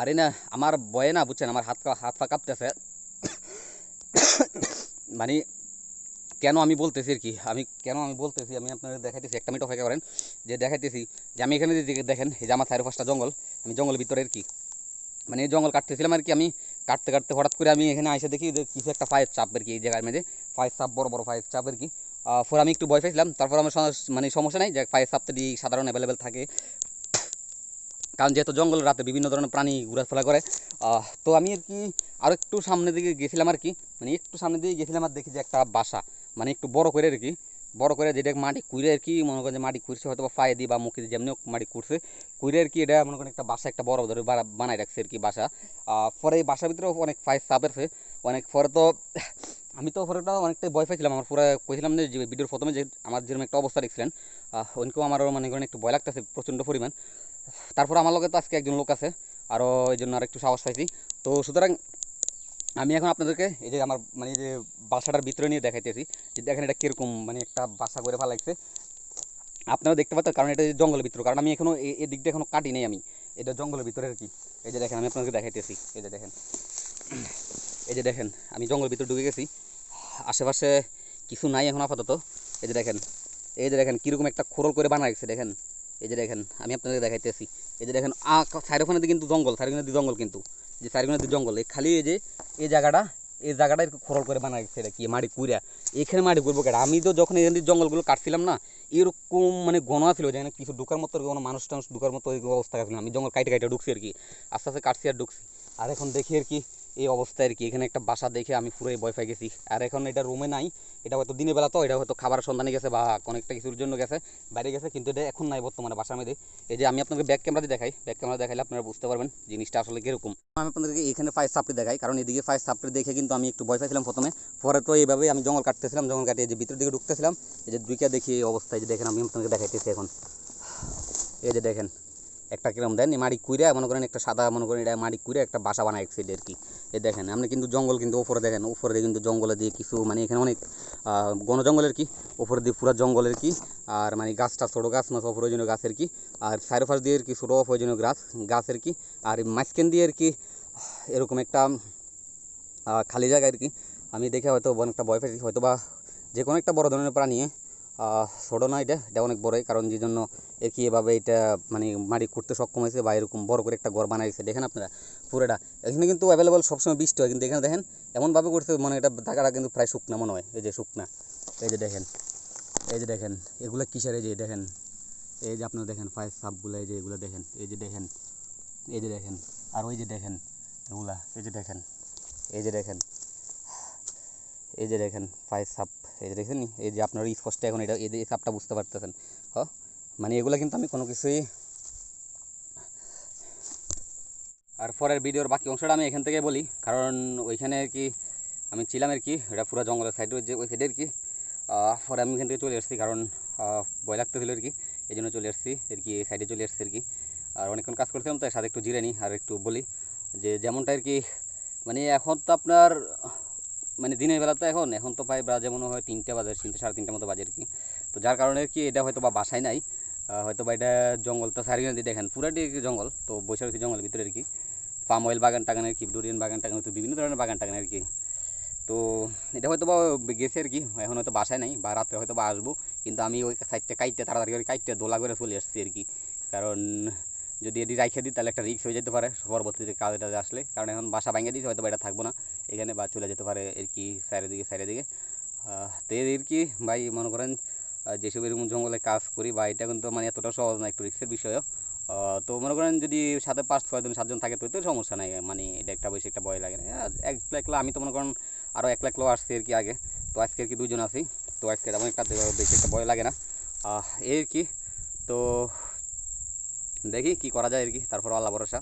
আরে না, আমার বয়ে না বুঝছেন, আমার হাত পা কাঁপতেছে। মানে কেন আমি বলতেছি আর কি, আমি বলতেছি, আমি আপনাদের দেখাইতেছি, একটা মিনিট অপেক্ষা করেন। যে দেখাইতেছি যে আমি এখানে যদি দেখেন, এই যে আমার চার পাঁচটা জঙ্গল, আমি জঙ্গলের ভিতরে আর কি, মানে এই জঙ্গল কাটতেছিলাম আর কি। আমি কাটতে কাটতে হঠাৎ করে আমি এখানে এসে দেখি যে কিছু একটা পায়ের চাপ আর কি, এই জায়গার মধ্যে পায়ের চাপ, বড় বড় পায়ের চাপ আর কি। পরে আমি একটু ভয় পাইছিলাম, তারপর আমার মানে সমস্যা নাই যে পায়ের চাপটা সাধারণ অ্যাভেলেবেল থাকে, কারণ যেহেতু জঙ্গল রাতে বিভিন্ন ধরনের প্রাণী ঘোরাফেরা করে। তো আমি আর কি আরও একটু সামনের দিকে গেছিলাম আর কি, মানে একটু সামনের দিকে গেছিলাম আর দেখি যে একটা বাসা, মানে একটু বড় করে আর কি, বড় করে যেটা মাটি কুড়ে আর কি, মনে করেন যে মাটি কুড়ছে হয়তো বা পায়ে দিয়ে বা মুখে দিয়ে যেমনি হোক মাটি কুড়ছে, কুড়ে আর কি এটা মনে করেন একটা বাসা, একটা বড় ধরে বানায় রাখছে আর কি বাসা। পরে এই বাসার ভিতরে অনেক ফাইভ সাপেছে, অনেক পরে তো আমি তো পরেটা অনেকটাই ভয় পাইছিলাম। আমার পুরো কইছিলাম যে ভিডিওর প্রথমে যে আমার যেরকম একটা অবস্থা দেখছিলেন, ওইরকম আমারও মনে করেন একটু ভয় লাগতেছে প্রচণ্ড পরিমাণ। তারপর আমার লগে তো আজকে একজন লোক আছে, আরও এই জন্য আর একটু সাহস পাইছি। তো সুতরাং আমি এখন আপনাদেরকে এই যে আমার মানে এই যে বাসাটার ভিতরে নিয়ে দেখাইতেছি, যে দেখেন এটা কীরকম, মানে একটা বাসা করে ভালো লাগছে। আপনারা দেখতে পাচ্ছেন, কারণ এটা জঙ্গলের ভিতরে, কারণ আমি এখনও এই দিকটা এখনও কাটি নেই আমি, এটা জঙ্গলের ভিতরে আর কি। এই যে দেখেন আমি আপনাদেরকে দেখাইতেছি, এই যে দেখেন, এই যে দেখেন আমি জঙ্গলের ভিতরে ঢুকে গেছি, আশেপাশে কিছু নাই এখন আপাতত। এই যে দেখেন, এই যে দেখেন কীরকম একটা খোরল করে বানা রাখছে দেখেন। এই যে দেখেন আমি আপনাদের দেখাইতেছি, এই যে দেখেন চারিখানে কিন্তু জঙ্গল, চারিখানে জঙ্গল কিন্তু, যে চারিখানে জঙ্গল, এই খালি এই যে এই জায়গাটা, এই জায়গাটা একটু খোরল করে বানা রাখছে, এটা কি মাটি কুইরা, এখানে মাটি করবো কেটে। আমি তো যখন এখান থেকে জঙ্গলগুলো কাটছিলাম না, এরকম মানে গণ ছিল যেখানে কিছু ঢুকার মতো কোনো মানুষ টানুষ ঢুকার মতো অবস্থা ছিল। আমি জঙ্গল কাইটে কাইটে ঢুকছি আর কি, আস্তে আস্তে কাটছি আর ঢুকছি। আর এখন দেখি আর কি এই অবস্থায় আর কি, এখানে একটা বাসা দেখে আমি পুরোই ভয় পেয়ে গেছি। আর এখন এটা রুমে নাই, এটা হয়তো দিনের বেলা, তো এটা হয়তো খাবার সন্ধানে গেছে বা অনেকটা কিছুর জন্য গেছে, বাইরে গেছে, কিন্তু এটা এখন নাই বর্তমানে বাসার মধ্যে। এই যে আমি আপনাকে ব্যাক ক্যামেরা দিয়ে দেখাই, ব্যাক ক্যামেরা দেখাইলে আপনারা বুঝতে পারবেন জিনিসটা আসলে কীরকম। আমি আপনাদেরকে এখানে ফায়ার সাপ্লাই দেখাই, কারণ এদিকে ফায়ার সাপ্লাই দেখে কিন্তু আমি একটু ভয় পাইছিলাম প্রথমে। পরে তো এইভাবেই আমি জঙ্গল কাটতেছিলাম, জঙ্গল কাটিয়ে যে ভিতরের দিকে ঢুকতেছিলাম, এই যে দুইটা দেখি এই অবস্থায়, যে দেখেন আমি আপনাকে দেখাইতেছি এখন। এই যে দেখেন একটা কিরম দেন, মাটি কুইরে মনে করেন একটা সাদা, মনে করেন এটা মাটি কুইরে একটা বাসা বানায় এক সাইডে আর কি। এই দেখেন আপনি কিন্তু জঙ্গল কিন্তু উপরে দেখেন, উপরে দিয়ে কিন্তু জঙ্গলে দিয়ে কিছু, মানে এখানে অনেক ঘন জঙ্গলের কি, উপরে দিয়ে পুরো জঙ্গলের কি, আর মানে গাছটা ছোটো গাছ না, অপ্রয়োজনীয় গাছের কি, আর চারপাশ দিয়ে আর কি ছোটো অপ্রয়োজনীয় গাছের কি, আর মাঝখান দিয়ে আর কি এরকম একটা খালি জায়গা আর কি। আমি দেখে হয়তো অনেকটা ভয় পেয়েছি, হয়তো বা যে কোনো একটা বড় ধরনের প্রাণী, ছোটো না, এটা অনেক বড়ই, কারণ যে জন্য এর কি এভাবে এটা মানে মাটি করতে সক্ষম হয়েছে, বা এরকম বড় করে একটা ঘর বানাইছে দেখেন আপনারা পুরোটা। এখানে কিন্তু অ্যাভেলেবল সবসময় বৃষ্টি হয়, কিন্তু এখানে দেখেন এমনভাবে করছে, মানে এটা জায়গাটা কিন্তু প্রায় শুকনা মনে হয়, এই যে শুকনা। এই যে দেখেন, এই যে দেখেন এগুলো কিসের, এই যে দেখেন, এই যে আপনারা দেখেন ফায়ার সাপগুলো, এই যে এগুলো দেখেন, এই যে দেখেন, এই যে দেখেন, আর ওই যে দেখেন এগুলা, এই যে দেখেন, এই যে দেখেন, এই যে দেখেন ফায়ার সাপ, এই যে দেখেন, এই যে আপনারা স্পষ্ট এখন এটা এই যে সাপটা বুঝতে পারতেছেন। মানে এগুলো কিন্তু আমি কোনো কিছুই, আর পরের ভিডিওর বাকি অংশটা আমি এখান থেকে বলি, কারণ ওইখানে আর কি আমি ছিলাম আর কি, এটা পুরো জঙ্গলের সাইডে, যে ওই সাইডে আর কি। পরে আমি এখান থেকে চলে এসেছি, কারণ ভয় লাগতেছিল আর কি, এই জন্য চলে এসেছি আর কি, এই সাইডে চলে এসেছি আর কি। আর অনেকক্ষণ কাজ করছিলাম, তাই সাথে একটু জিরে নিই আর একটু বলি যে যেমনটা আর কি, মানে এখন তো আপনার মানে দিনের বেলা তো এখন তো প্রায় বাজে মনে হয় 3টে বাজে, 3টে সাড়ে 3টের মতো বাজে আর কি। তো যার কারণে আর কি এটা হয়তো বা বাসায় নাই, হয়তো বা এটা জঙ্গল তো সারিয়ে দিয়ে দেখেন পুরাটি জঙ্গল, তো বসে রয়েছে জঙ্গলের ভিতরে আর কি। পাম অয়েল বাগান টাগান আর কি, ডোরিয়ান বাগান টাগান, তো বিভিন্ন ধরনের বাগান টাগান আর কি। তো এটা হয়তো বা গেছে আর কি, এখন হয়তো বাসায় নাই, বা রাত্রে হয়তো বা আসবো। কিন্তু আমি ওই সাইডটা কাইটতে তাড়াতাড়ি করে কাইটতে দোলা করে চলে আসছি আর কি, কারণ যদি এটি রাইখে দিই তাহলে একটা রিস্ক হয়ে যেতে পারে পরবর্তীতে কাজে টাজে আসলে, কারণ এখন বাসা ভাঙিয়ে দিয়েছে, হয়তো বা এটা থাকবো না এখানে, বা চলে যেতে পারে আর কি সাইডের দিকে। তো এর কি ভাই মনে করেন যেসব এরকম জঙ্গলে কাজ করি, বা এটা কিন্তু মানে এতটা সহজ না, একটু রিস্কের বিষয়ও। তো মনে করেন যদি সাথে 5-6 জন 7জন থাকে তো সমস্যা নাই, মানে এটা একটা বেশি একটা ভয় লাগে না। একলা একলা আমি তো মনে করেন আরও একলা একলাও আসছি আর কি আগে, তো আজকে আর কি 2জন আছি, তো আজকে তেমন একটা বেশি একটা ভয় লাগে না এই আর কি। তো দেখি কি করা যায় আর কি, তারপর আল্লাহ ভরসা।